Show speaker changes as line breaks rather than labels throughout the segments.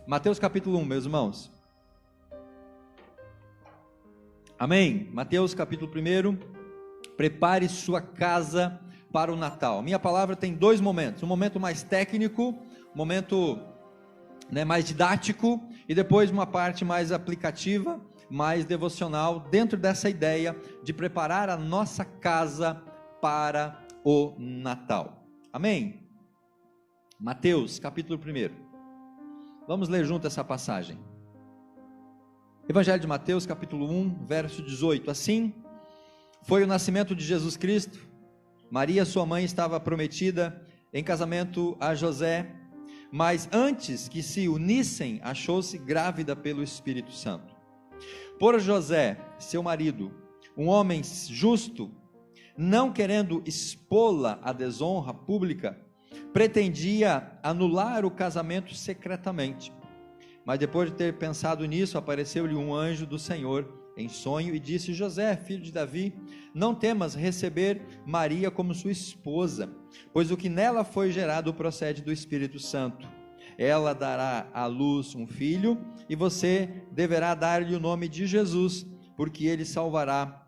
Mateus capítulo 1, meus irmãos. Amém? Mateus capítulo 1. Prepare sua casa para o Natal. Minha palavra tem dois momentos. Um momento mais técnico, um momento mais didático, e depois uma parte mais aplicativa, mais devocional, dentro dessa ideia de preparar a nossa casa para o Natal. Amém? Mateus capítulo 1. Vamos ler junto essa passagem. Evangelho de Mateus capítulo 1, verso 18. Assim foi o nascimento de Jesus Cristo. Maria, sua mãe, estava prometida em casamento a José, mas antes que se unissem, achou-se grávida pelo Espírito Santo. Por José, seu marido, um homem justo, não querendo expô-la à desonra pública, pretendia anular o casamento secretamente. Mas depois de ter pensado nisso, apareceu-lhe um anjo do Senhor em sonho e disse: José, filho de Davi, não temas receber Maria como sua esposa, pois o que nela foi gerado procede do Espírito Santo. Ela dará à luz um filho, e você deverá dar-lhe o nome de Jesus, porque ele salvará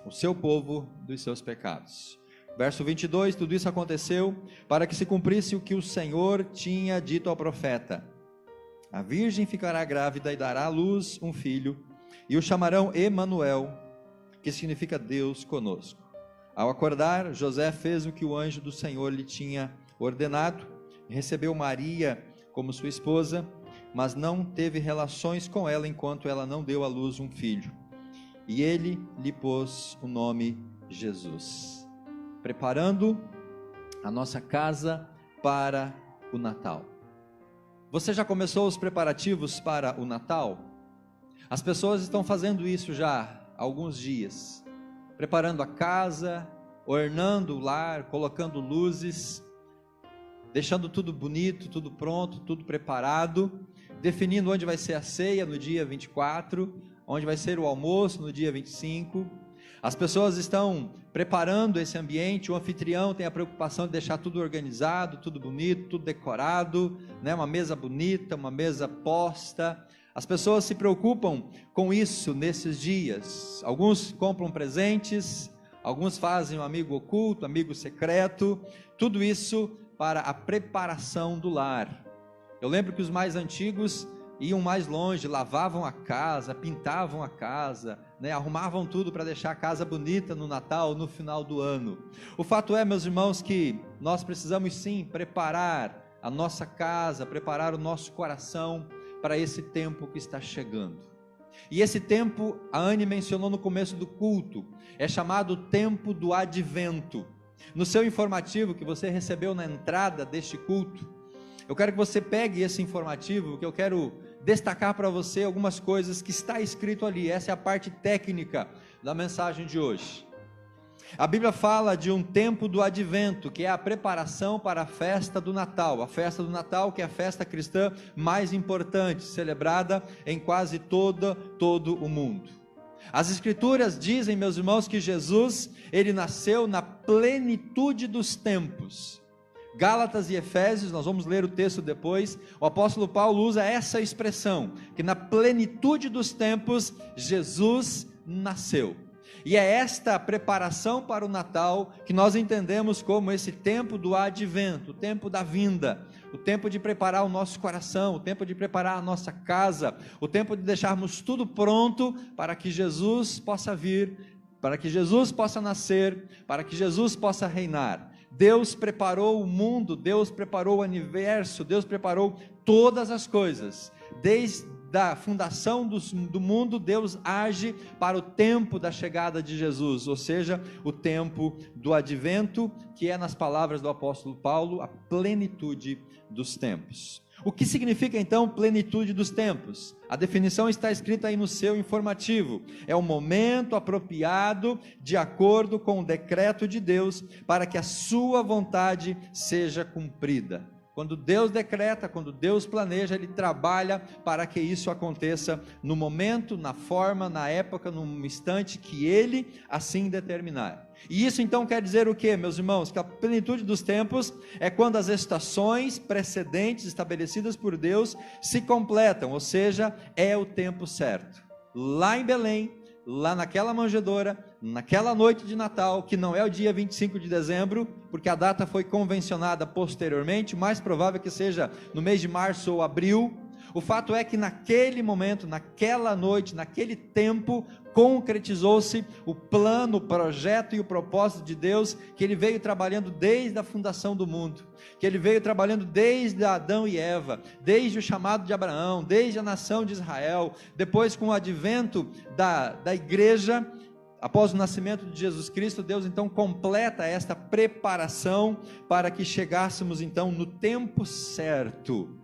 o seu povo dos seus pecados. Verso 22, tudo isso aconteceu para que se cumprisse o que o Senhor tinha dito ao profeta: a virgem ficará grávida e dará à luz um filho, e o chamarão Emanuel, que significa Deus conosco. Ao acordar, José fez o que o anjo do Senhor lhe tinha ordenado, recebeu Maria como sua esposa, mas não teve relações com ela enquanto ela não deu à luz um filho. E ele lhe pôs o nome Jesus, preparando a nossa casa para o Natal. Você já começou os preparativos para o Natal? As pessoas estão fazendo isso já há alguns dias, preparando a casa, ornando o lar, colocando luzes, deixando tudo bonito, tudo pronto, tudo preparado, definindo onde vai ser a ceia no dia 24, onde vai ser o almoço no dia 25. As pessoas estão preparando esse ambiente, o anfitrião tem a preocupação de deixar tudo organizado, tudo bonito, tudo decorado, uma mesa bonita, uma mesa posta. As pessoas se preocupam com isso nesses dias. Alguns compram presentes, alguns fazem um amigo oculto, amigo secreto, tudo isso para a preparação do lar. Eu lembro que os mais antigos iam mais longe, lavavam a casa, pintavam a casa, arrumavam tudo para deixar a casa bonita no Natal, no final do ano. O fato é, meus irmãos, que nós precisamos sim preparar a nossa casa, preparar o nosso coração para esse tempo que está chegando. E esse tempo, a Anne mencionou no começo do culto, é chamado tempo do advento. No seu informativo que você recebeu na entrada deste culto, eu quero que você pegue esse informativo, que eu quero destacar para você algumas coisas que está escrito ali. Essa é a parte técnica da mensagem de hoje. A Bíblia fala de um tempo do advento, que é a preparação para a festa do Natal. A festa do Natal, que é a festa cristã mais importante, celebrada em quase todo o mundo. As Escrituras dizem, meus irmãos, que Jesus, ele nasceu na plenitude dos tempos. Gálatas e Efésios, nós vamos ler o texto depois, o apóstolo Paulo usa essa expressão, que na plenitude dos tempos, Jesus nasceu. E é esta preparação para o Natal, que nós entendemos como esse tempo do advento, o tempo da vinda, o tempo de preparar o nosso coração, o tempo de preparar a nossa casa, o tempo de deixarmos tudo pronto para que Jesus possa vir, para que Jesus possa nascer, para que Jesus possa reinar. Deus preparou o mundo, Deus preparou o universo, Deus preparou todas as coisas. Desde a fundação do mundo, Deus age para o tempo da chegada de Jesus, ou seja, o tempo do advento, que é, nas palavras do apóstolo Paulo, a plenitude dos tempos. O que significa então plenitude dos tempos? A definição está escrita aí no seu informativo. É o momento apropriado de acordo com o decreto de Deus para que a sua vontade seja cumprida. Quando Deus decreta, quando Deus planeja, Ele trabalha para que isso aconteça no momento, na forma, na época, no instante que Ele assim determinar. E isso então quer dizer o quê, meus irmãos? Que a plenitude dos tempos é quando as estações precedentes estabelecidas por Deus se completam, ou seja, é o tempo certo. Lá em Belém, lá naquela manjedoura, naquela noite de Natal, que não é o dia 25 de dezembro, porque a data foi convencionada posteriormente, mais provável que seja no mês de março ou abril. O fato é que naquele momento, naquela noite, naquele tempo, concretizou-se o plano, o projeto e o propósito de Deus, que Ele veio trabalhando desde a fundação do mundo, que Ele veio trabalhando desde Adão e Eva, desde o chamado de Abraão, desde a nação de Israel, depois com o advento da igreja, após o nascimento de Jesus Cristo, Deus então completa esta preparação para que chegássemos então no tempo certo.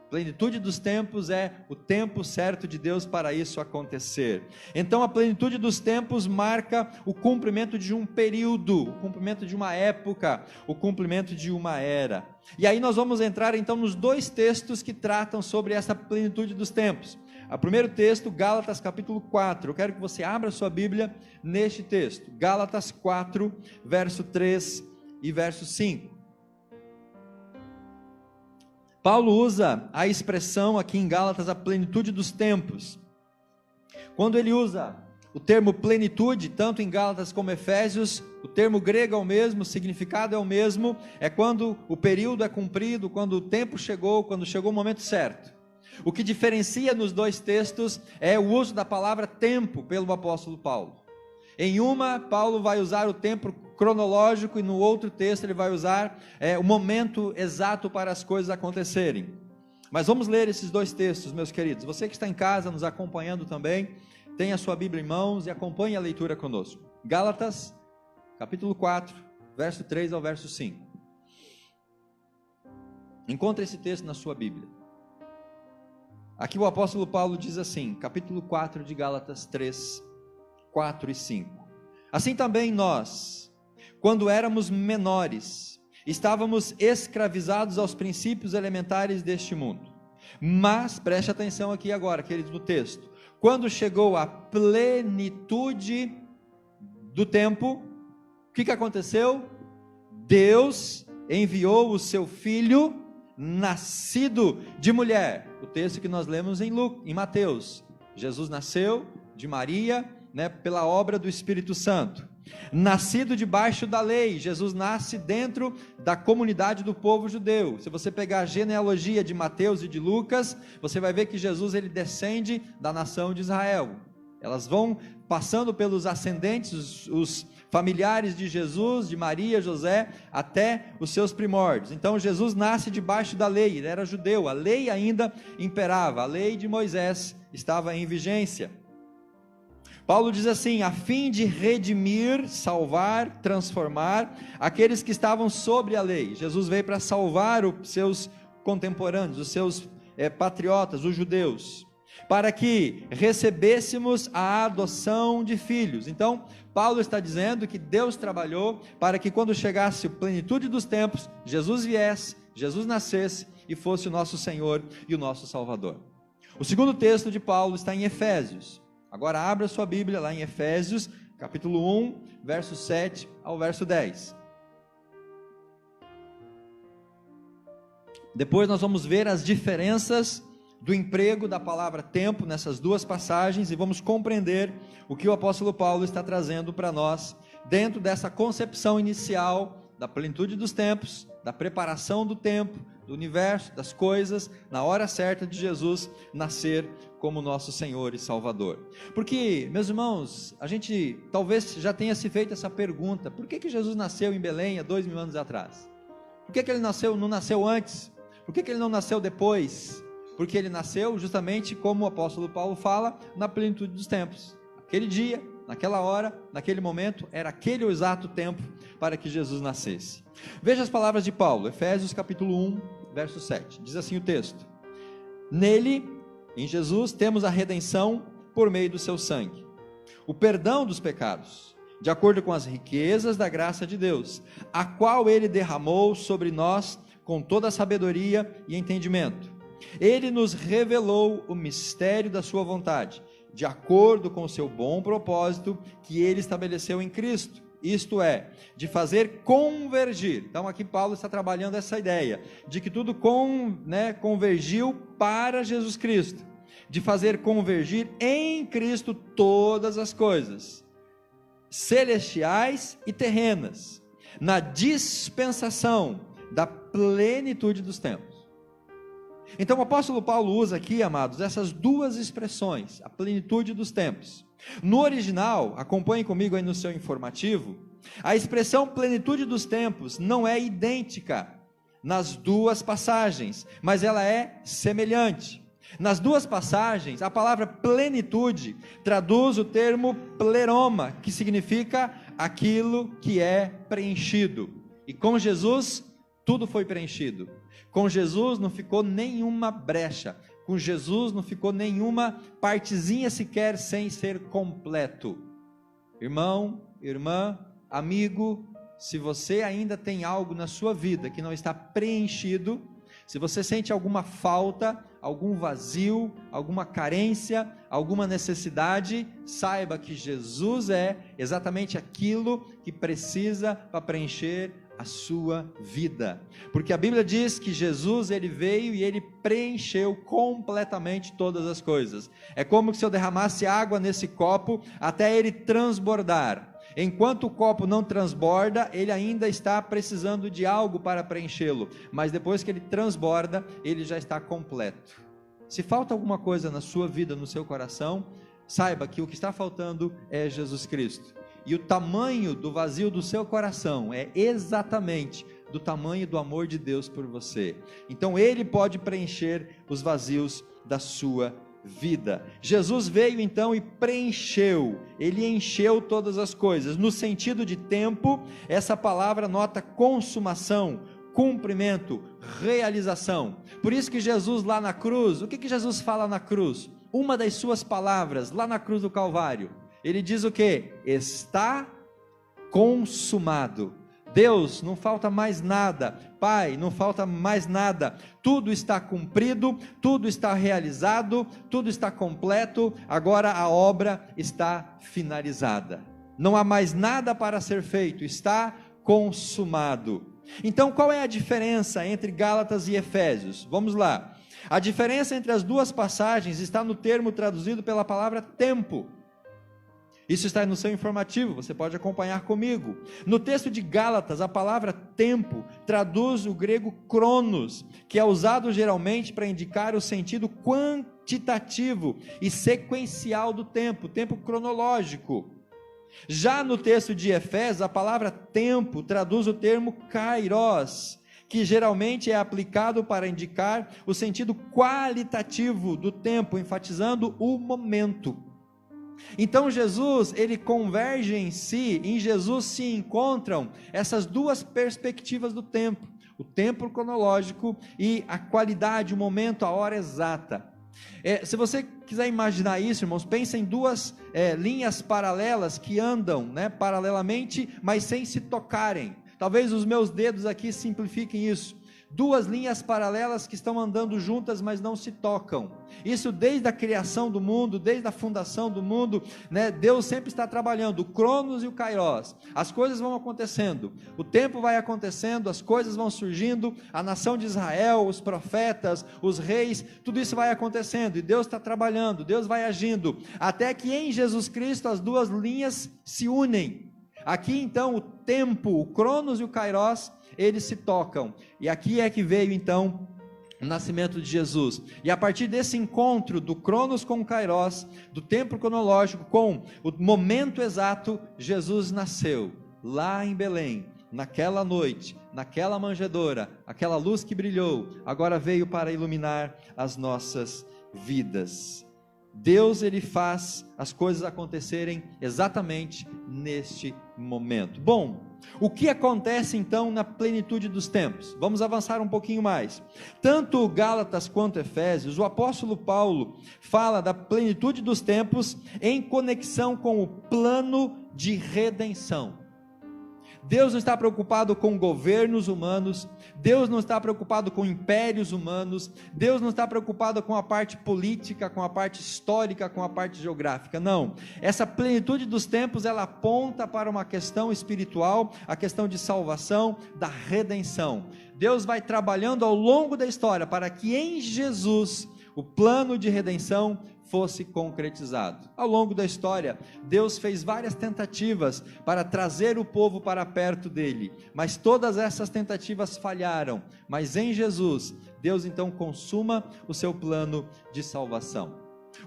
Plenitude dos tempos é o tempo certo de Deus para isso acontecer. Então a plenitude dos tempos marca o cumprimento de um período, o cumprimento de uma época, o cumprimento de uma era. E aí nós vamos entrar então nos dois textos que tratam sobre essa plenitude dos tempos. O primeiro texto, Gálatas capítulo 4, eu quero que você abra sua Bíblia neste texto, Gálatas 4, verso 3 e verso 5. Paulo usa a expressão aqui em Gálatas, a plenitude dos tempos. Quando ele usa o termo plenitude, tanto em Gálatas como Efésios, o termo grego é o mesmo, o significado é o mesmo, é quando o período é cumprido, quando o tempo chegou, quando chegou o momento certo. O que diferencia nos dois textos é o uso da palavra tempo pelo apóstolo Paulo. Em uma, Paulo vai usar o tempo cronológico e no outro texto ele vai usar o momento exato para as coisas acontecerem. Mas vamos ler esses dois textos, meus queridos. Você que está em casa nos acompanhando também, tenha a sua Bíblia em mãos e acompanhe a leitura conosco. Gálatas, capítulo 4, verso 3 ao verso 5. Encontre esse texto na sua Bíblia. Aqui o apóstolo Paulo diz assim, capítulo 4 de Gálatas 3, 4 e 5. Assim também nós, quando éramos menores, estávamos escravizados aos princípios elementares deste mundo. Mas, preste atenção aqui agora, queridos, no texto. Quando chegou a plenitude do tempo, o que aconteceu? Deus enviou o seu filho, nascido de mulher. O texto que nós lemos em Mateus. Jesus nasceu de Maria, pela obra do Espírito Santo. Nascido debaixo da lei, Jesus nasce dentro da comunidade do povo judeu. Se você pegar a genealogia de Mateus e de Lucas, você vai ver que Jesus ele descende da nação de Israel. Elas vão passando pelos ascendentes, os familiares de Jesus, de Maria, José, até os seus primórdios. Então Jesus nasce debaixo da lei, ele era judeu, a lei ainda imperava, a lei de Moisés estava em vigência. Paulo diz assim, a fim de redimir, salvar, transformar aqueles que estavam sobre a lei. Jesus veio para salvar os seus contemporâneos, os seus patriotas, os judeus, para que recebêssemos a adoção de filhos. Então, Paulo está dizendo que Deus trabalhou para que quando chegasse a plenitude dos tempos, Jesus viesse, Jesus nascesse e fosse o nosso Senhor e o nosso Salvador. O segundo texto de Paulo está em Efésios. Agora abra sua Bíblia lá em Efésios, capítulo 1, verso 7 ao verso 10. Depois nós vamos ver as diferenças do emprego da palavra tempo nessas duas passagens e vamos compreender o que o apóstolo Paulo está trazendo para nós dentro dessa concepção inicial da plenitude dos tempos, da preparação do tempo, do universo, das coisas, na hora certa de Jesus nascer como nosso Senhor e Salvador. Porque, meus irmãos, a gente talvez já tenha se feito essa pergunta, por que Jesus nasceu em Belém há 2000 anos atrás? Por que ele não nasceu antes? Por que ele não nasceu depois? Porque ele nasceu justamente como o apóstolo Paulo fala, na plenitude dos tempos. Aquele dia, naquela hora, naquele momento, era aquele o exato tempo para que Jesus nascesse. Veja as palavras de Paulo, Efésios capítulo 1, verso 7, diz assim o texto: nele, em Jesus, temos a redenção por meio do seu sangue, o perdão dos pecados, de acordo com as riquezas da graça de Deus, a qual ele derramou sobre nós com toda a sabedoria e entendimento. Ele nos revelou o mistério da sua vontade, de acordo com o seu bom propósito que ele estabeleceu em Cristo, isto é, de fazer convergir. Então aqui Paulo está trabalhando essa ideia, de que tudo convergiu para Jesus Cristo, de fazer convergir em Cristo todas as coisas, celestiais e terrenas, na dispensação da plenitude dos tempos. Então o apóstolo Paulo usa aqui, amados, essas duas expressões, a plenitude dos tempos. No original, acompanhe comigo aí no seu informativo, a expressão plenitude dos tempos não é idêntica nas duas passagens, mas ela é semelhante. Nas duas passagens, a palavra plenitude traduz o termo pleroma, que significa aquilo que é preenchido. E com Jesus, tudo foi preenchido. Com Jesus não ficou nenhuma brecha. Com Jesus não ficou nenhuma partezinha sequer sem ser completo. Irmão, irmã, amigo, se você ainda tem algo na sua vida que não está preenchido, se você sente alguma falta, algum vazio, alguma carência, alguma necessidade, saiba que Jesus é exatamente aquilo que precisa para preencher a sua vida, porque a Bíblia diz que Jesus, ele veio e ele preencheu completamente todas as coisas. É como se eu derramasse água nesse copo até ele transbordar. Enquanto o copo não transborda, ele ainda está precisando de algo para preenchê-lo, mas depois que ele transborda, ele já está completo. Se falta alguma coisa na sua vida, no seu coração, saiba que o que está faltando é Jesus Cristo. E o tamanho do vazio do seu coração é exatamente do tamanho do amor de Deus por você. Então ele pode preencher os vazios da sua vida. Jesus veio então e preencheu, ele encheu todas as coisas. No sentido de tempo, essa palavra nota consumação, cumprimento, realização. Por isso que Jesus lá na cruz, o que Jesus fala na cruz? Uma das suas palavras lá na cruz do Calvário, ele diz o que? Está consumado. Deus, não falta mais nada. Pai, não falta mais nada. Tudo está cumprido, tudo está realizado, tudo está completo. Agora a obra está finalizada. Não há mais nada para ser feito, está consumado. Então qual é a diferença entre Gálatas e Efésios? Vamos lá. A diferença entre as duas passagens está no termo traduzido pela palavra tempo. Isso está no seu informativo, você pode acompanhar comigo. No texto de Gálatas, a palavra tempo traduz o grego cronos, que é usado geralmente para indicar o sentido quantitativo e sequencial do tempo, tempo cronológico. Já no texto de Efésios, a palavra tempo traduz o termo kairos, que geralmente é aplicado para indicar o sentido qualitativo do tempo, enfatizando o momento. Então Jesus, ele converge em Jesus se encontram essas duas perspectivas do tempo, o tempo cronológico e a qualidade, o momento, a hora exata. Se você quiser imaginar isso, irmãos, pensa em duas linhas paralelas que andam paralelamente, mas sem se tocarem. Talvez os meus dedos aqui simplifiquem isso. Duas linhas paralelas que estão andando juntas, mas não se tocam. Isso desde a criação do mundo, desde a fundação do mundo, Deus sempre está trabalhando, o Cronos e o Kairos. As coisas vão acontecendo, o tempo vai acontecendo, as coisas vão surgindo, a nação de Israel, os profetas, os reis, tudo isso vai acontecendo, e Deus está trabalhando, Deus vai agindo, até que em Jesus Cristo as duas linhas se unem. Aqui então o tempo, o Cronos e o Kairos, eles se tocam, e aqui é que veio então o nascimento de Jesus, e a partir desse encontro do Cronos com o Kairos, do tempo cronológico com o momento exato, Jesus nasceu, lá em Belém, naquela noite, naquela manjedoura, aquela luz que brilhou, agora veio para iluminar as nossas vidas. Deus, ele faz as coisas acontecerem exatamente neste momento. Bom, o que acontece então na plenitude dos tempos? Vamos avançar um pouquinho mais. Tanto Gálatas quanto Efésios, o apóstolo Paulo fala da plenitude dos tempos em conexão com o plano de redenção. Deus não está preocupado com governos humanos, Deus não está preocupado com impérios humanos, Deus não está preocupado com a parte política, com a parte histórica, com a parte geográfica, não. Essa plenitude dos tempos, ela aponta para uma questão espiritual, a questão de salvação, da redenção. Deus vai trabalhando ao longo da história para que em Jesus o plano de redenção fosse concretizado. Ao longo da história, Deus fez várias tentativas para trazer o povo para perto dele, mas todas essas tentativas falharam. Mas em Jesus, Deus então consuma o seu plano de salvação.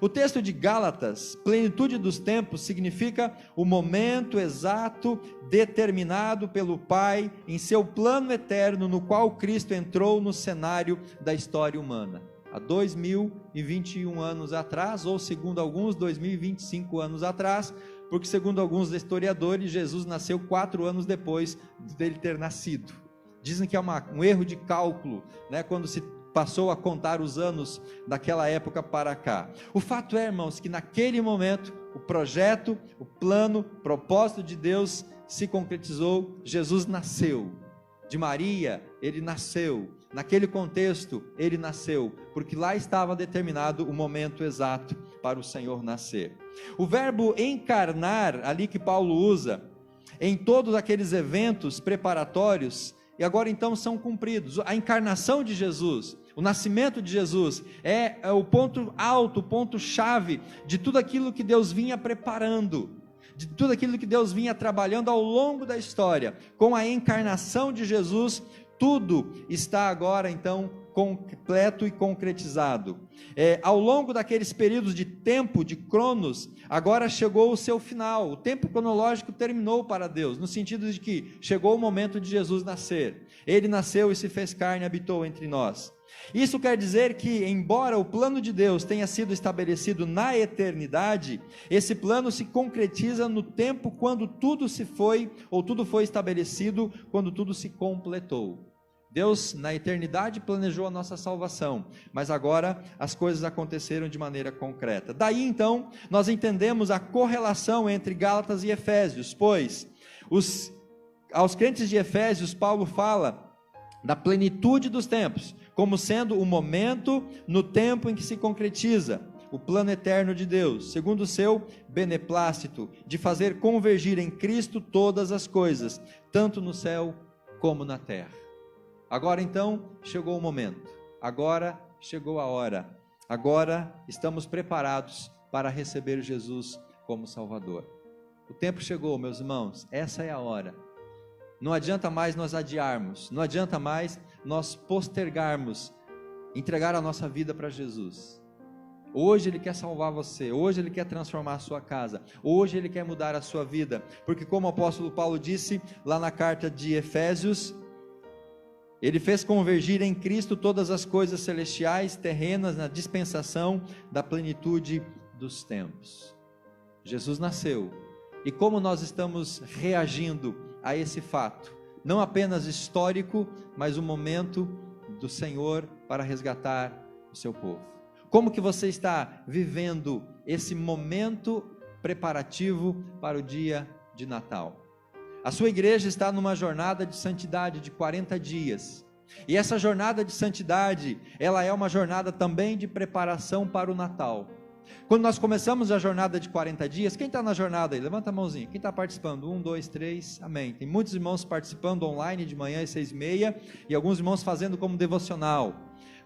O texto de Gálatas, plenitude dos tempos, significa o momento exato determinado pelo Pai em seu plano eterno, no qual Cristo entrou no cenário da história humana. Há 2021 anos atrás, ou segundo alguns, 2025 anos atrás, porque segundo alguns historiadores, Jesus nasceu 4 anos depois dele ter nascido. Dizem que é um erro de cálculo, né, quando se passou a contar os anos daquela época para cá. O fato é, irmãos, que naquele momento, o projeto, o plano, o propósito de Deus se concretizou. Jesus nasceu. De Maria, ele nasceu. Naquele contexto, ele nasceu, porque lá estava determinado o momento exato para o Senhor nascer. O verbo encarnar, ali que Paulo usa, em todos aqueles eventos preparatórios, e agora então são cumpridos. A encarnação de Jesus, o nascimento de Jesus, é o ponto alto, o ponto chave de tudo aquilo que Deus vinha preparando, de tudo aquilo que Deus vinha trabalhando ao longo da história. Com a encarnação de Jesus, tudo está agora então completo e concretizado. Ao longo daqueles períodos de tempo, de cronos, agora chegou o seu final. O tempo cronológico terminou para Deus, no sentido de que chegou o momento de Jesus nascer. Ele nasceu e se fez carne e habitou entre nós. Isso quer dizer que, embora o plano de Deus tenha sido estabelecido na eternidade, esse plano se concretiza no tempo quando tudo foi estabelecido, quando tudo se completou. Deus, na eternidade, planejou a nossa salvação, mas agora as coisas aconteceram de maneira concreta. Daí, então, nós entendemos a correlação entre Gálatas e Efésios, pois aos crentes de Efésios, Paulo fala da plenitude dos tempos, como sendo o momento no tempo em que se concretiza o plano eterno de Deus, segundo o seu beneplácito, de fazer convergir em Cristo todas as coisas, tanto no céu como na terra. Agora então chegou o momento, agora chegou a hora, agora estamos preparados para receber Jesus como Salvador. O tempo chegou, meus irmãos, essa é a hora. Não adianta mais nós adiarmos, não adianta mais nós postergarmos, entregar a nossa vida para Jesus. Hoje Ele quer salvar você, hoje Ele quer transformar a sua casa, hoje Ele quer mudar a sua vida, porque como o apóstolo Paulo disse lá na carta de Efésios, Ele fez convergir em Cristo todas as coisas celestiais, terrenas, na dispensação da plenitude dos tempos. Jesus nasceu, e como nós estamos reagindo a esse fato, não apenas histórico, mas o momento do Senhor para resgatar o seu povo. Como que você está vivendo esse momento preparativo para o dia de Natal? A sua igreja está numa jornada de santidade de 40 dias, e essa jornada de santidade, ela é uma jornada também de preparação para o Natal. Quando nós começamos a jornada de 40 dias, quem está na jornada aí? Levanta a mãozinha, quem está participando? 1, 2, 3, amém. Tem muitos irmãos participando online de manhã às 6h30, e alguns irmãos fazendo como devocional.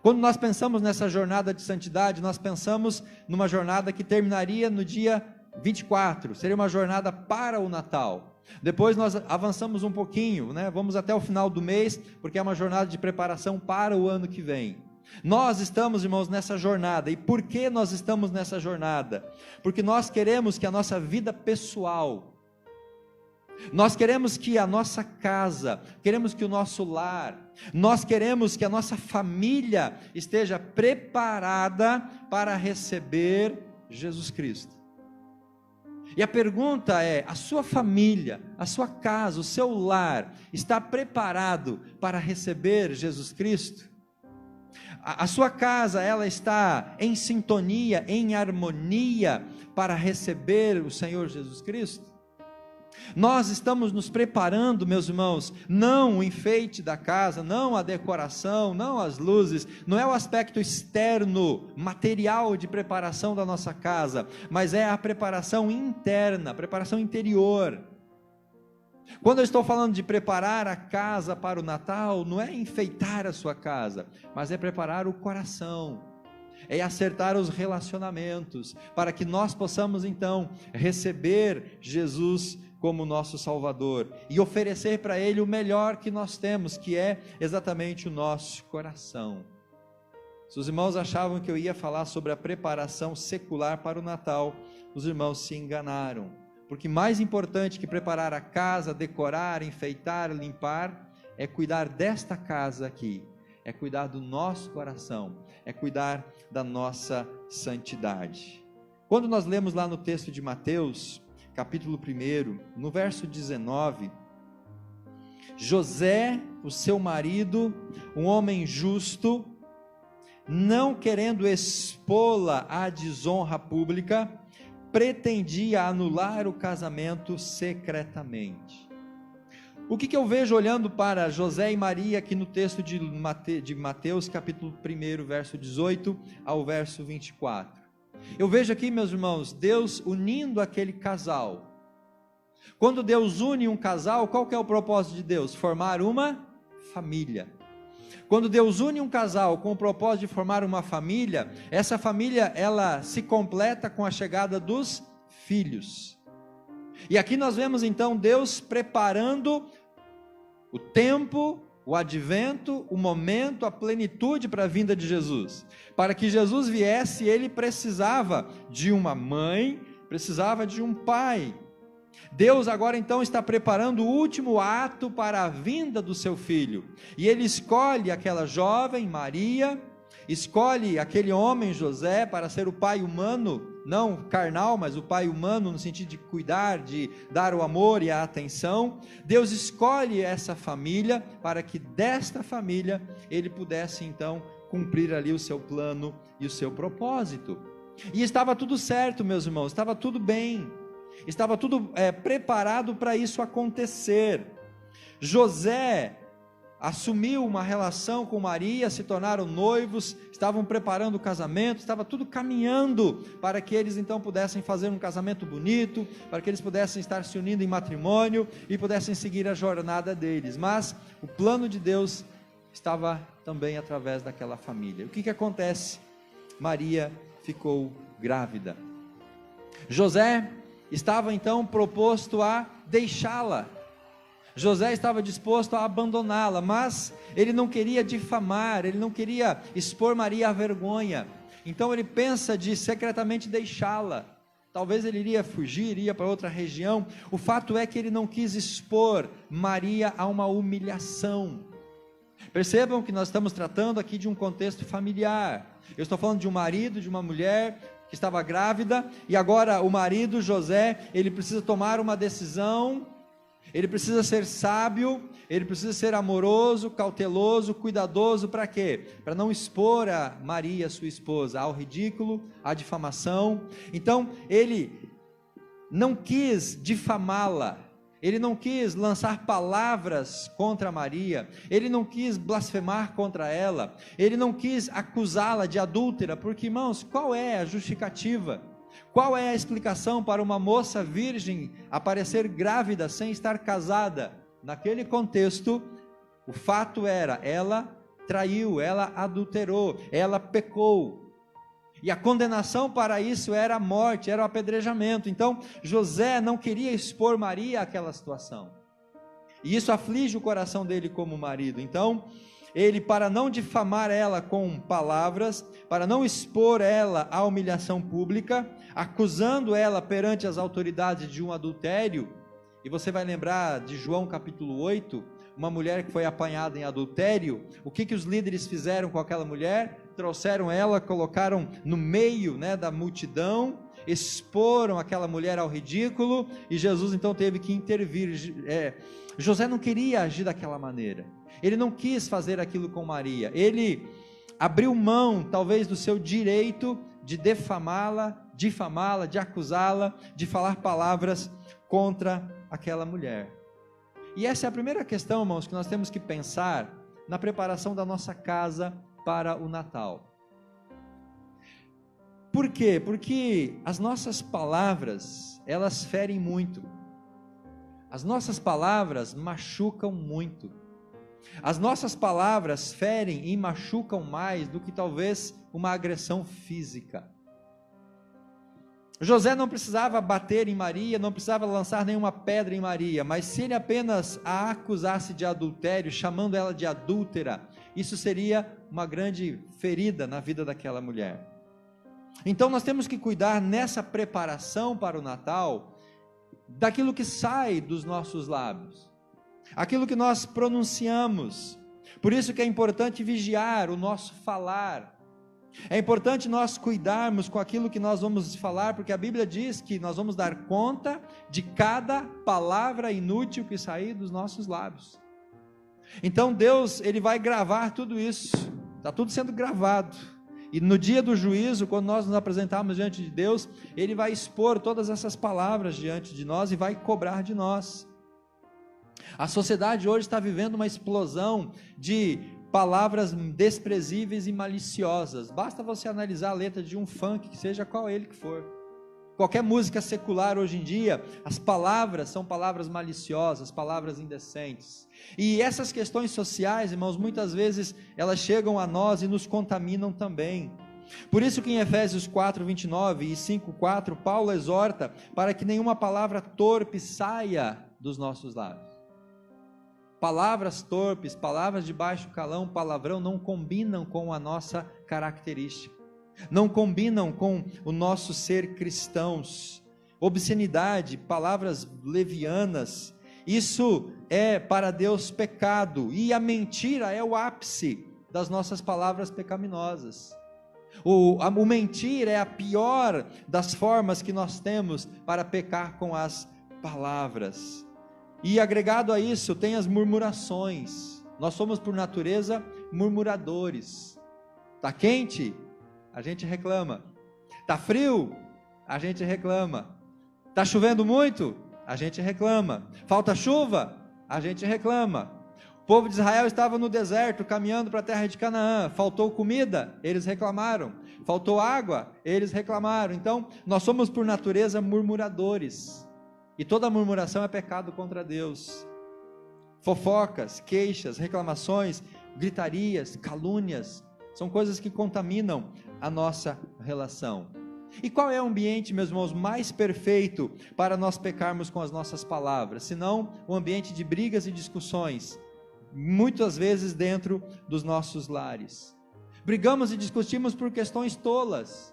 Quando nós pensamos nessa jornada de santidade, nós pensamos numa jornada que terminaria no dia 24, seria uma jornada para o Natal. Depois nós avançamos um pouquinho, né? Vamos até o final do mês, porque é uma jornada de preparação para o ano que vem. Nós estamos, irmãos, nessa jornada. E por que nós estamos nessa jornada? Porque nós queremos que a nossa vida pessoal, nós queremos que a nossa casa, queremos que o nosso lar, nós queremos que a nossa família esteja preparada para receber Jesus Cristo. E a pergunta é: a sua família, a sua casa, o seu lar está preparado para receber Jesus Cristo? A sua casa, ela está em sintonia, em harmonia para receber o Senhor Jesus Cristo? Nós estamos nos preparando, meus irmãos, não o enfeite da casa, não a decoração, não as luzes, não é o aspecto externo, material de preparação da nossa casa, mas é a preparação interna, a preparação interior. Quando eu estou falando de preparar a casa para o Natal, não é enfeitar a sua casa, mas é preparar o coração, é acertar os relacionamentos, para que nós possamos então receber Jesus como nosso Salvador e oferecer para Ele o melhor que nós temos, que é exatamente o nosso coração. Se os irmãos achavam que eu ia falar sobre a preparação secular para o Natal, os irmãos se enganaram, porque mais importante que preparar a casa, decorar, enfeitar, limpar, é cuidar desta casa aqui, é cuidar do nosso coração, é cuidar da nossa santidade. Quando nós lemos lá no texto de Mateus, capítulo 1, no verso 19, José, o seu marido, um homem justo, não querendo expô-la à desonra pública, pretendia anular o casamento secretamente. O que eu vejo olhando para José e Maria aqui no texto de Mateus, capítulo 1, verso 18 ao verso 24? Eu vejo aqui, meus irmãos, Deus unindo aquele casal. Quando Deus une um casal, qual que é o propósito de Deus? Formar uma família. Quando Deus une um casal com o propósito de formar uma família, essa família, ela se completa com a chegada dos filhos. E aqui nós vemos então Deus preparando o tempo, o advento, o momento, a plenitude para a vinda de Jesus. Para que Jesus viesse, ele precisava de uma mãe, precisava de um pai. Deus agora então está preparando o último ato para a vinda do seu filho. E ele escolhe aquela jovem, Maria, escolhe aquele homem, José, para ser o pai humano, não carnal, mas o pai humano no sentido de cuidar, de dar o amor e a atenção. Deus escolhe essa família para que desta família ele pudesse então cumprir ali o seu plano e o seu propósito. E estava tudo certo, meus irmãos, estava tudo bem, estava tudo preparado para isso acontecer. José assumiu uma relação com Maria, se tornaram noivos, estavam preparando o casamento, estava tudo caminhando para que eles então pudessem fazer um casamento bonito, para que eles pudessem estar se unindo em matrimônio e pudessem seguir a jornada deles. Mas o plano de Deus estava também através daquela família. O que acontece? Maria ficou grávida. José estava então proposto a deixá-la. José estava disposto a abandoná-la, mas ele não queria difamar, ele não queria expor Maria à vergonha. Então ele pensa de secretamente deixá-la. Talvez ele iria fugir, iria para outra região. O fato é que ele não quis expor Maria a uma humilhação. Percebam que nós estamos tratando aqui de um contexto familiar. Eu estou falando de um marido, de uma mulher que estava grávida, e agora o marido, José, ele precisa tomar uma decisão. Ele precisa ser sábio, ele precisa ser amoroso, cauteloso, cuidadoso, para quê? Para não expor a Maria, sua esposa, ao ridículo, à difamação. Então, ele não quis difamá-la, ele não quis lançar palavras contra Maria, ele não quis blasfemar contra ela, ele não quis acusá-la de adúltera, porque, irmãos, qual é a justificativa? Qual é a explicação para uma moça virgem aparecer grávida sem estar casada? Naquele contexto, o fato era, ela traiu, ela adulterou, ela pecou. E a condenação para isso era a morte, era o apedrejamento. Então, José não queria expor Maria àquela situação. E isso aflige o coração dele como marido. Então, ele, para não difamar ela com palavras, para não expor ela à humilhação pública, acusando ela perante as autoridades de um adultério, e você vai lembrar de João capítulo 8, uma mulher que foi apanhada em adultério. O que os líderes fizeram com aquela mulher? Trouxeram ela, colocaram no meio da multidão, exporam aquela mulher ao ridículo, e Jesus então teve que intervir. José não queria agir daquela maneira, ele não quis fazer aquilo com Maria, ele abriu mão talvez do seu direito de difamá-la, de acusá-la, de falar palavras contra aquela mulher. E essa é a primeira questão, irmãos, que nós temos que pensar na preparação da nossa casa para o Natal. Por quê? Porque as nossas palavras, elas ferem muito. As nossas palavras machucam muito. As nossas palavras ferem e machucam mais do que talvez uma agressão física. José não precisava bater em Maria, não precisava lançar nenhuma pedra em Maria, mas se ele apenas a acusasse de adultério, chamando ela de adúltera, isso seria uma grande ferida na vida daquela mulher. Então nós temos que cuidar nessa preparação para o Natal, daquilo que sai dos nossos lábios, aquilo que nós pronunciamos. Por isso que é importante vigiar o nosso falar. É importante nós cuidarmos com aquilo que nós vamos falar, porque a Bíblia diz que nós vamos dar conta de cada palavra inútil que sair dos nossos lábios. Então Deus, Ele vai gravar tudo isso, está tudo sendo gravado, e no dia do juízo, quando nós nos apresentarmos diante de Deus, Ele vai expor todas essas palavras diante de nós e vai cobrar de nós. A sociedade hoje está vivendo uma explosão de palavras desprezíveis e maliciosas. Basta você analisar a letra de um funk, que seja qual ele que for. Qualquer música secular hoje em dia, as palavras são palavras maliciosas, palavras indecentes. E essas questões sociais, irmãos, muitas vezes elas chegam a nós e nos contaminam também. Por isso que em Efésios 4:29 e 5:4, Paulo exorta para que nenhuma palavra torpe saia dos nossos lábios. Palavras torpes, palavras de baixo calão, palavrão, não combinam com a nossa característica, não combinam com o nosso ser cristãos. Obscenidade, palavras levianas, isso é para Deus pecado, e a mentira é o ápice das nossas palavras pecaminosas. O mentir é a pior das formas que nós temos para pecar com as palavras. E agregado a isso, tem as murmurações. Nós somos por natureza murmuradores. Está quente? A gente reclama. Está frio? A gente reclama. Está chovendo muito? A gente reclama. Falta chuva? A gente reclama. O povo de Israel estava no deserto, caminhando para a terra de Canaã. Faltou comida? Eles reclamaram. Faltou água? Eles reclamaram. Então, nós somos por natureza murmuradores. E toda murmuração é pecado contra Deus. Fofocas, queixas, reclamações, gritarias, calúnias, são coisas que contaminam a nossa relação. E qual é o ambiente, meus irmãos, mais perfeito para nós pecarmos com as nossas palavras? Senão o ambiente de brigas e discussões, muitas vezes dentro dos nossos lares. Brigamos e discutimos por questões tolas.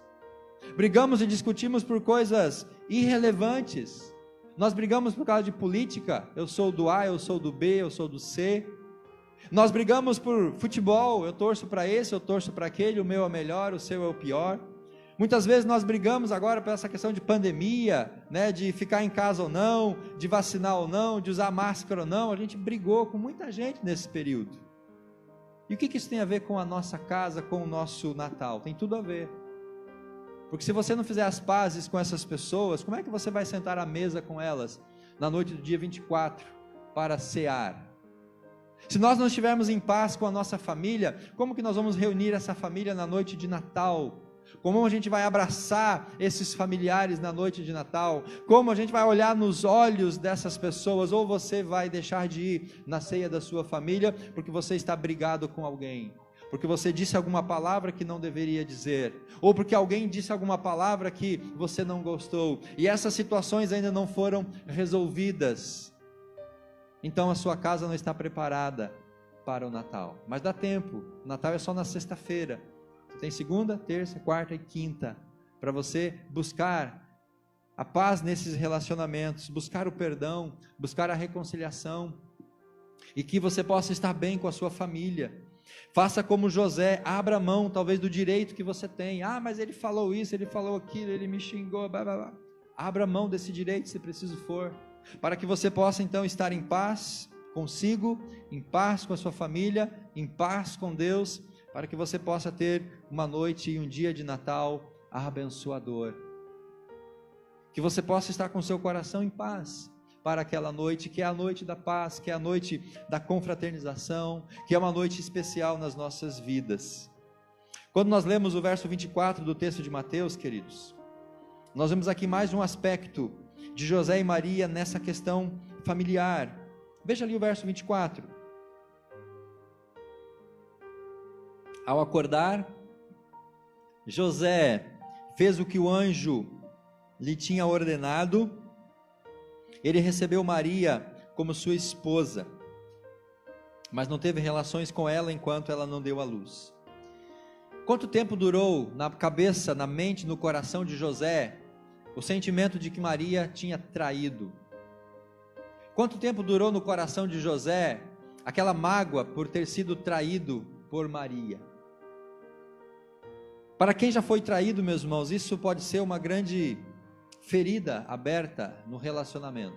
Brigamos e discutimos por coisas irrelevantes. Nós brigamos por causa de política, eu sou do A, eu sou do B, eu sou do C. Nós brigamos por futebol, eu torço para esse, eu torço para aquele, o meu é o melhor, o seu é o pior. Muitas vezes nós brigamos agora por essa questão de pandemia, né, de ficar em casa ou não, de vacinar ou não, de usar máscara ou não. A gente brigou com muita gente nesse período. E o que isso tem a ver com a nossa casa, com o nosso Natal? Tem tudo a ver. Porque se você não fizer as pazes com essas pessoas, como é que você vai sentar à mesa com elas na noite do dia 24 para cear? Se nós não estivermos em paz com a nossa família, como que nós vamos reunir essa família na noite de Natal? Como a gente vai abraçar esses familiares na noite de Natal? Como a gente vai olhar nos olhos dessas pessoas? Ou você vai deixar de ir na ceia da sua família porque você está brigado com alguém? Porque você disse alguma palavra que não deveria dizer, ou porque alguém disse alguma palavra que você não gostou, e essas situações ainda não foram resolvidas, então a sua casa não está preparada para o Natal. Mas dá tempo, o Natal é só na sexta-feira, você tem segunda, terça, quarta e quinta, para você buscar a paz nesses relacionamentos, buscar o perdão, buscar a reconciliação, e que você possa estar bem com a sua família. Faça como José, abra mão talvez do direito que você tem. Mas ele falou isso, ele falou aquilo, ele me xingou, blá, blá, blá. Abra mão desse direito se preciso for, para que você possa então estar em paz consigo, em paz com a sua família, em paz com Deus, para que você possa ter uma noite e um dia de Natal abençoador. Que você possa estar com seu coração em paz, para aquela noite, que é a noite da paz, que é a noite da confraternização, que é uma noite especial nas nossas vidas. Quando nós lemos o verso 24 do texto de Mateus, queridos, nós vemos aqui mais um aspecto de José e Maria nessa questão familiar. Veja ali o verso 24. Ao acordar, José fez o que o anjo lhe tinha ordenado. Ele recebeu Maria como sua esposa, mas não teve relações com ela enquanto ela não deu à luz. Quanto tempo durou na cabeça, na mente, no coração de José o sentimento de que Maria tinha traído? Quanto tempo durou no coração de José aquela mágoa por ter sido traído por Maria? Para quem já foi traído, meus irmãos, isso pode ser uma grande ferida aberta no relacionamento.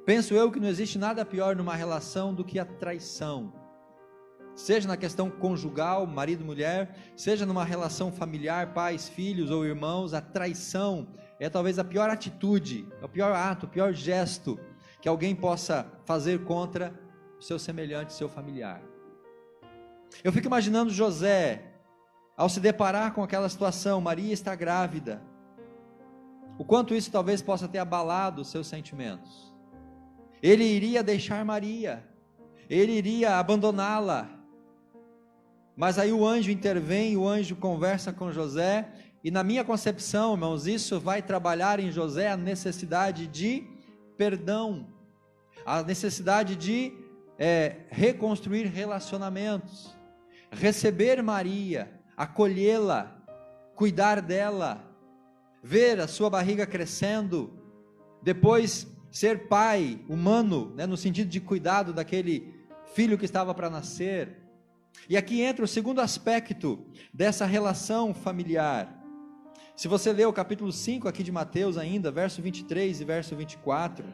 Penso eu que não existe nada pior numa relação do que a traição. Seja na questão conjugal, marido e mulher, seja numa relação familiar, pais, filhos ou irmãos, a traição é talvez a pior atitude, é o pior ato, o pior gesto que alguém possa fazer contra o seu semelhante, seu familiar. Eu fico imaginando José, ao se deparar com aquela situação, Maria está grávida, o quanto isso talvez possa ter abalado os seus sentimentos. Ele iria deixar Maria, ele iria abandoná-la, mas aí o anjo intervém, o anjo conversa com José, e na minha concepção, irmãos, isso vai trabalhar em José a necessidade de perdão, a necessidade de reconstruir relacionamentos, receber Maria, acolhê-la, cuidar dela, ver a sua barriga crescendo, depois ser pai humano, no sentido de cuidado daquele filho que estava para nascer. E aqui entra o segundo aspecto dessa relação familiar. Se você ler o capítulo 5 aqui de Mateus ainda, verso 23 e verso 24,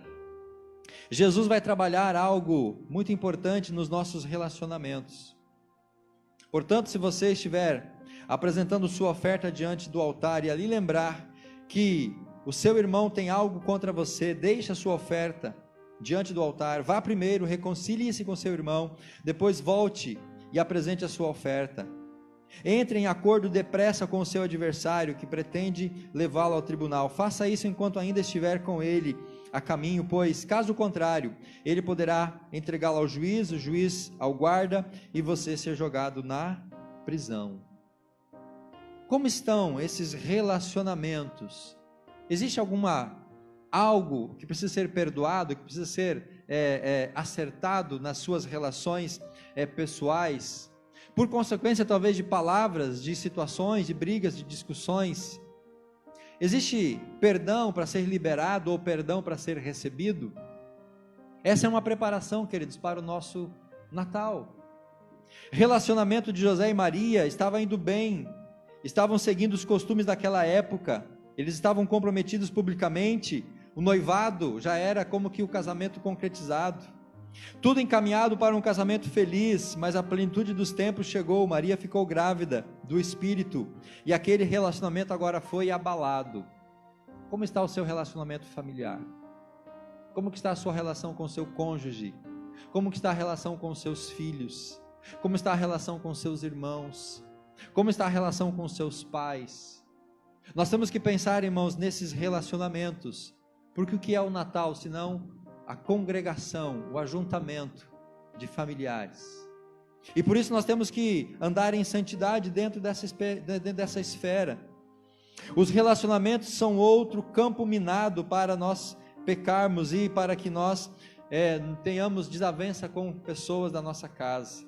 Jesus vai trabalhar algo muito importante nos nossos relacionamentos. Portanto, se você estiver apresentando sua oferta diante do altar e ali lembrar que o seu irmão tem algo contra você, deixe a sua oferta diante do altar, vá primeiro, reconcilie-se com seu irmão, depois volte e apresente a sua oferta. Entre em acordo depressa com o seu adversário que pretende levá-lo ao tribunal. Faça isso enquanto ainda estiver com ele a caminho, pois caso contrário, ele poderá entregá-lo ao juiz, o juiz ao guarda e você ser jogado na prisão. Como estão esses relacionamentos? Existe algo que precisa ser perdoado, que precisa ser acertado nas suas relações pessoais? Por consequência talvez de palavras, de situações, de brigas, de discussões. Existe perdão para ser liberado ou perdão para ser recebido? Essa é uma preparação, queridos, para o nosso Natal. Relacionamento de José e Maria estava indo bem, estavam seguindo os costumes daquela época, eles estavam comprometidos publicamente, o noivado já era como que o casamento concretizado. Tudo encaminhado para um casamento feliz, mas a plenitude dos tempos chegou, Maria ficou grávida do Espírito, e aquele relacionamento agora foi abalado. Como está o seu relacionamento familiar? Como está a sua relação com o seu cônjuge? Como está a relação com os seus filhos? Como está a relação com os seus irmãos? Como está a relação com os seus pais? Nós temos que pensar, irmãos, nesses relacionamentos, porque o que é o Natal, senão a congregação, o ajuntamento de familiares? E por isso nós temos que andar em santidade dentro dessa esfera. Os relacionamentos são outro campo minado para nós pecarmos e para que nós tenhamos desavença com pessoas da nossa casa.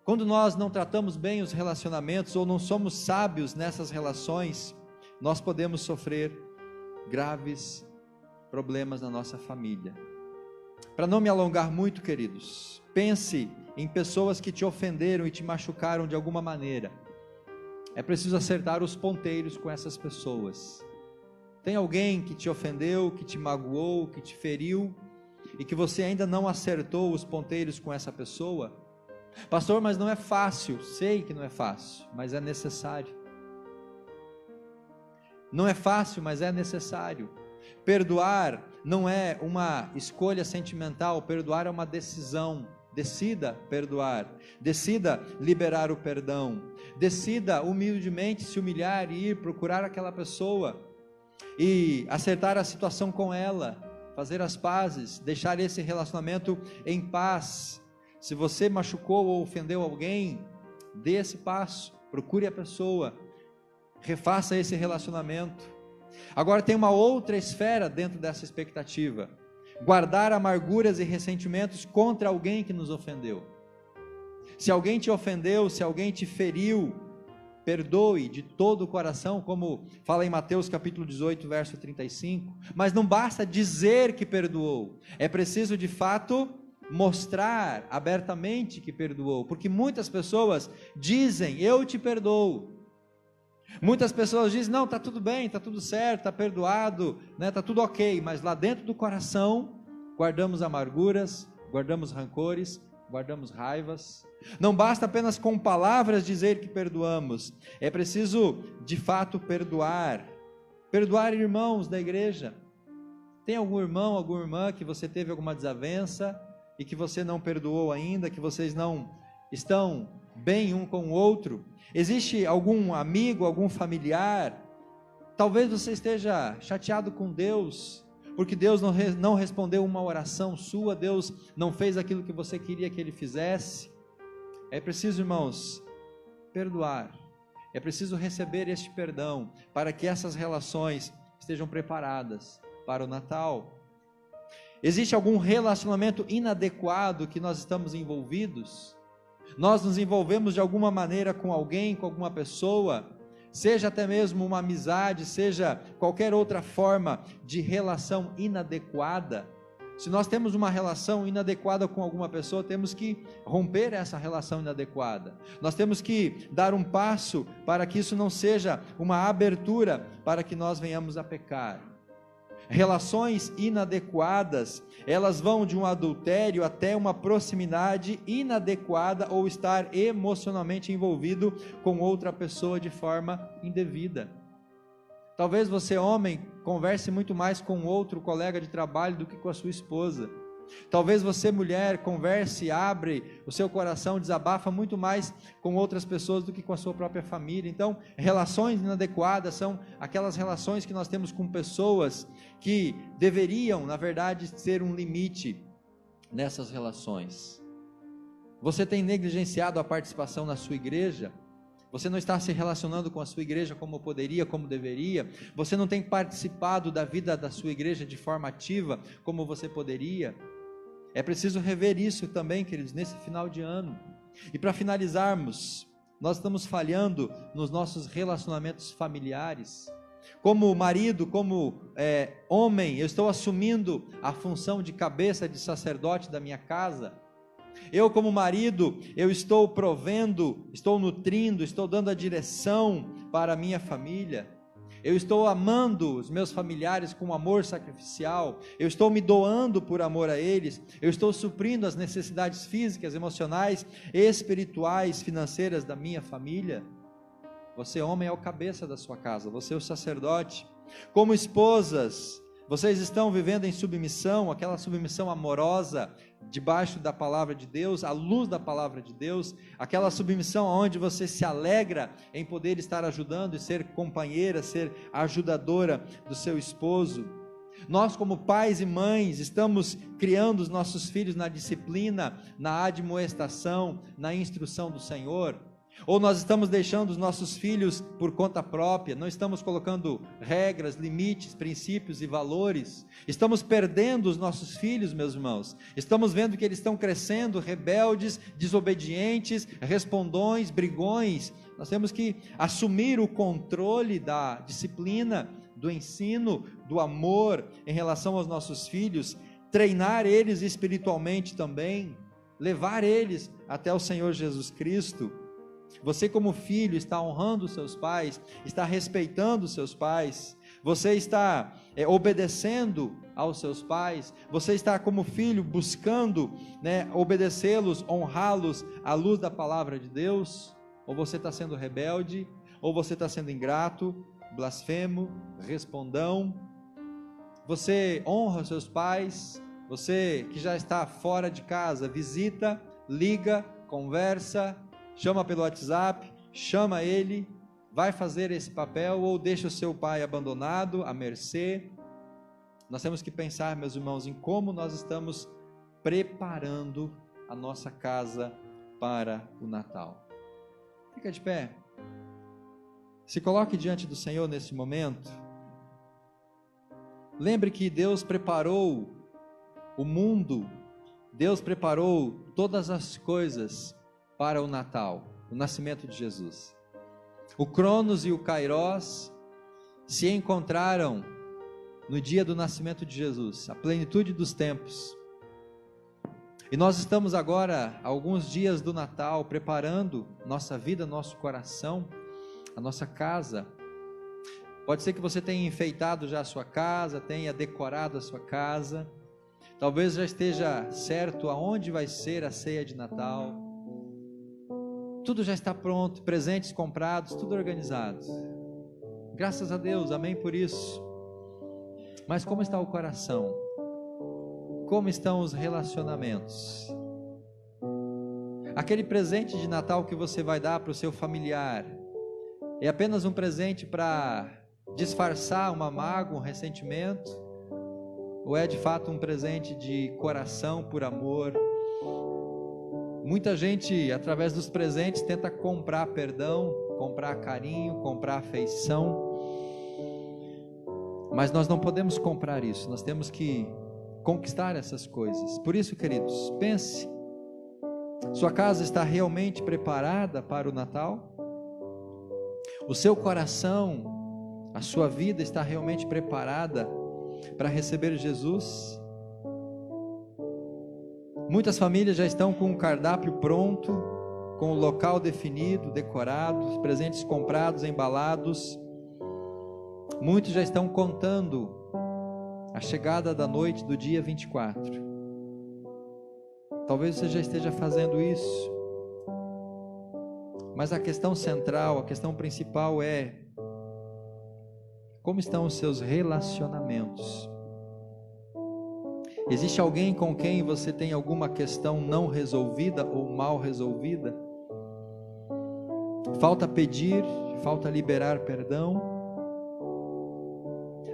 Quando nós não tratamos bem os relacionamentos ou não somos sábios nessas relações, nós podemos sofrer graves problemas na nossa família. Para não me alongar muito, queridos, pense em pessoas que te ofenderam e te machucaram de alguma maneira. É preciso acertar os ponteiros com essas pessoas. Tem alguém que te ofendeu, que te magoou, que te feriu e que você ainda não acertou os ponteiros com essa pessoa? Pastor, mas não é fácil. Sei que não é fácil, mas é necessário. Não é fácil, mas é necessário. Perdoar não é uma escolha sentimental, perdoar é uma decisão. Decida perdoar, decida liberar o perdão, decida humildemente se humilhar e ir procurar aquela pessoa e acertar a situação com ela, fazer as pazes, deixar esse relacionamento em paz. Se você machucou ou ofendeu alguém, dê esse passo, procure a pessoa, refaça esse relacionamento. Agora tem uma outra esfera dentro dessa expectativa: guardar amarguras e ressentimentos contra alguém que nos ofendeu. Se alguém te ofendeu, se alguém te feriu, perdoe de todo o coração, como fala em Mateus capítulo 18, verso 35, mas não basta dizer que perdoou, é preciso de fato mostrar abertamente que perdoou, porque muitas pessoas dizem, eu te perdoo. Muitas pessoas dizem, não, está tudo bem, está tudo certo, está perdoado, está tudo ok, mas lá dentro do coração, guardamos amarguras, guardamos rancores, guardamos raivas. Não basta apenas com palavras dizer que perdoamos, é preciso de fato perdoar. Perdoar irmãos da igreja. Tem algum irmão, alguma irmã que você teve alguma desavença e que você não perdoou ainda, que vocês não estão bem um com o outro? Existe algum amigo, algum familiar? Talvez você esteja chateado com Deus, porque Deus não respondeu uma oração sua, Deus não fez aquilo que você queria que Ele fizesse. É preciso, irmãos, perdoar, é preciso receber este perdão, para que essas relações estejam preparadas para o Natal. Existe algum relacionamento inadequado que nós estamos envolvidos? Nós nos envolvemos de alguma maneira com alguém, com alguma pessoa, seja até mesmo uma amizade, seja qualquer outra forma de relação inadequada. Se nós temos uma relação inadequada com alguma pessoa, temos que romper essa relação inadequada. Nós temos que dar um passo para que isso não seja uma abertura para que nós venhamos a pecar. Relações inadequadas, elas vão de um adultério até uma proximidade inadequada ou estar emocionalmente envolvido com outra pessoa de forma indevida. Talvez você, homem, converse muito mais com outro colega de trabalho do que com a sua esposa. Talvez você, mulher, converse, abre o seu coração, desabafa muito mais com outras pessoas do que com a sua própria família. Então, relações inadequadas são aquelas relações que nós temos com pessoas que deveriam, na verdade, ser um limite nessas relações. Você tem negligenciado a participação na sua igreja? Você não está se relacionando com a sua igreja como poderia, como deveria? Você não tem participado da vida da sua igreja de forma ativa como você poderia? É preciso rever isso também, queridos, nesse final de ano. E para finalizarmos, nós estamos falhando nos nossos relacionamentos familiares. Como marido, como homem, eu estou assumindo a função de cabeça de sacerdote da minha casa. Eu, como marido, eu estou provendo, estou nutrindo, estou dando a direção para a minha família. Eu estou amando os meus familiares com amor sacrificial. Eu estou me doando por amor a eles. Eu estou suprindo as necessidades físicas, emocionais, espirituais, financeiras da minha família. Você, homem, é o cabeça da sua casa. Você é o sacerdote. Como esposas, vocês estão vivendo em submissão, aquela submissão amorosa, debaixo da palavra de Deus, à luz da palavra de Deus, aquela submissão onde você se alegra em poder estar ajudando e ser companheira, ser ajudadora do seu esposo. Nós, como pais e mães, estamos criando os nossos filhos na disciplina, na admoestação, na instrução do Senhor? Ou nós estamos deixando os nossos filhos por conta própria, não estamos colocando regras, limites, princípios e valores? Estamos perdendo os nossos filhos, meus irmãos. Estamos vendo que eles estão crescendo rebeldes, desobedientes, respondões, brigões. Nós temos que assumir o controle da disciplina, do ensino, do amor em relação aos nossos filhos, treinar eles espiritualmente também, levar eles até o Senhor Jesus Cristo. Você, como filho, está honrando os seus pais, está respeitando os seus pais, você está obedecendo aos seus pais, você está, como filho, buscando obedecê-los, honrá-los à luz da palavra de Deus? Ou você está sendo rebelde, ou você está sendo ingrato, blasfemo, respondão? você honra os seus pais, você que já está fora de casa, visita, liga, conversa, chama pelo WhatsApp, chama ele, vai fazer esse papel ou deixa o seu pai abandonado, à mercê. Nós temos que pensar, meus irmãos, em como nós estamos preparando a nossa casa para o Natal. Fica de pé. Se coloque diante do Senhor nesse momento. Lembre que Deus preparou o mundo, Deus preparou todas as coisas para o Natal, o nascimento de Jesus. O Cronos e o Kairos se encontraram no dia do nascimento de Jesus, a plenitude dos tempos. E nós estamos agora, alguns dias do Natal, preparando nossa vida, nosso coração, a nossa casa. Pode ser que você tenha enfeitado já a sua casa, tenha decorado a sua casa, talvez já esteja certo aonde vai ser a ceia de Natal. Tudo já está pronto, presentes comprados, tudo organizado. Graças a Deus, amém por isso. Mas como está o coração? Como estão os relacionamentos? Aquele presente de Natal que você vai dar para o seu familiar é apenas um presente para disfarçar uma mágoa, um ressentimento? Ou é de fato um presente de coração, por amor? Muita gente, através dos presentes, tenta comprar perdão, comprar carinho, comprar afeição. Mas nós não podemos comprar isso, nós temos que conquistar essas coisas. Por isso, queridos, pense, sua casa está realmente preparada para o Natal? O seu coração, a sua vida está realmente preparada para receber Jesus? Muitas famílias já estão com o cardápio pronto, com o local definido, decorado, os presentes comprados, embalados. Muitos já estão contando a chegada da noite do dia 24. Talvez você já esteja fazendo isso, mas a questão central, a questão principal é: como estão os seus relacionamentos? Existe alguém com quem você tem alguma questão não resolvida ou mal resolvida? Falta pedir, falta liberar perdão?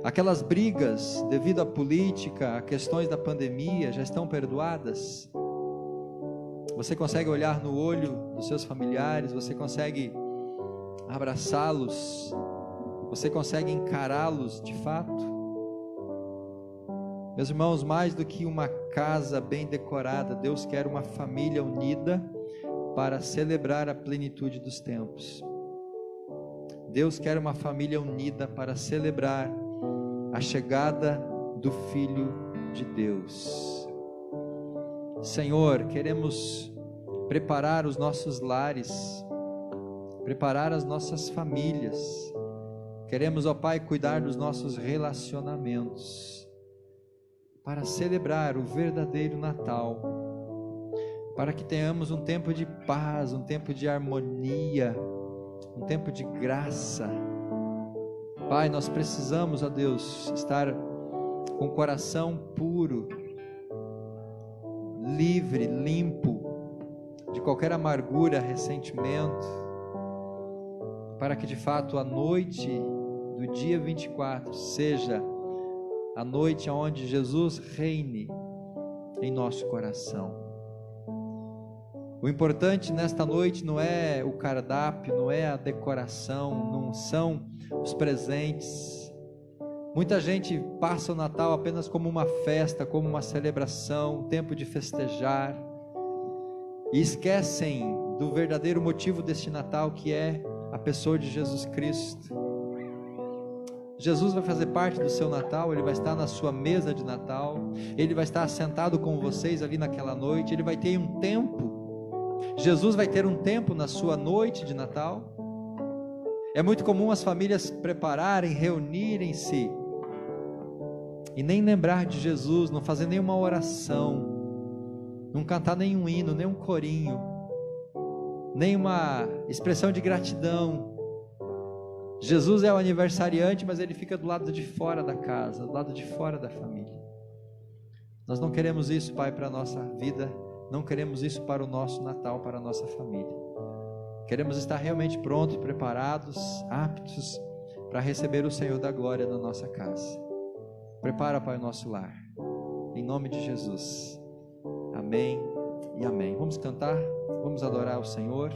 Aquelas brigas devido à política, a questões da pandemia, já estão perdoadas? Você consegue olhar no olho dos seus familiares? Você consegue abraçá-los? Você consegue encará-los de fato? Meus irmãos, mais do que uma casa bem decorada, Deus quer uma família unida para celebrar a plenitude dos tempos. Deus quer uma família unida para celebrar a chegada do Filho de Deus. Senhor, queremos preparar os nossos lares, preparar as nossas famílias. Queremos, ó Pai, cuidar dos nossos relacionamentos, para celebrar o verdadeiro Natal, para que tenhamos um tempo de paz, um tempo de harmonia, um tempo de graça. Pai, nós precisamos, ó Deus, estar com o coração puro, livre, limpo de qualquer amargura, ressentimento, para que de fato a noite do dia 24 seja a noite onde Jesus reine em nosso coração. O importante nesta noite não é o cardápio, não é a decoração, não são os presentes. Muita gente passa o Natal apenas como uma festa, como uma celebração, um tempo de festejar, e esquecem do verdadeiro motivo deste Natal, que é a pessoa de Jesus Cristo. Jesus vai fazer parte do seu Natal, Ele vai estar na sua mesa de Natal, Ele vai estar sentado com vocês ali naquela noite, Ele vai ter um tempo, Jesus vai ter um tempo na sua noite de Natal. É muito comum as famílias prepararem, reunirem-se, e nem lembrar de Jesus, não fazer nenhuma oração, não cantar nenhum hino, nem um corinho, nenhuma expressão de gratidão. Jesus é o aniversariante, mas ele fica do lado de fora da casa, do lado de fora da família. Nós não queremos isso, Pai, para a nossa vida, não queremos isso para o nosso Natal, para a nossa família. Queremos estar realmente prontos, preparados, aptos para receber o Senhor da glória na nossa casa. Prepara, Pai, o nosso lar, em nome de Jesus. Amém e amém. Vamos cantar, vamos adorar o Senhor.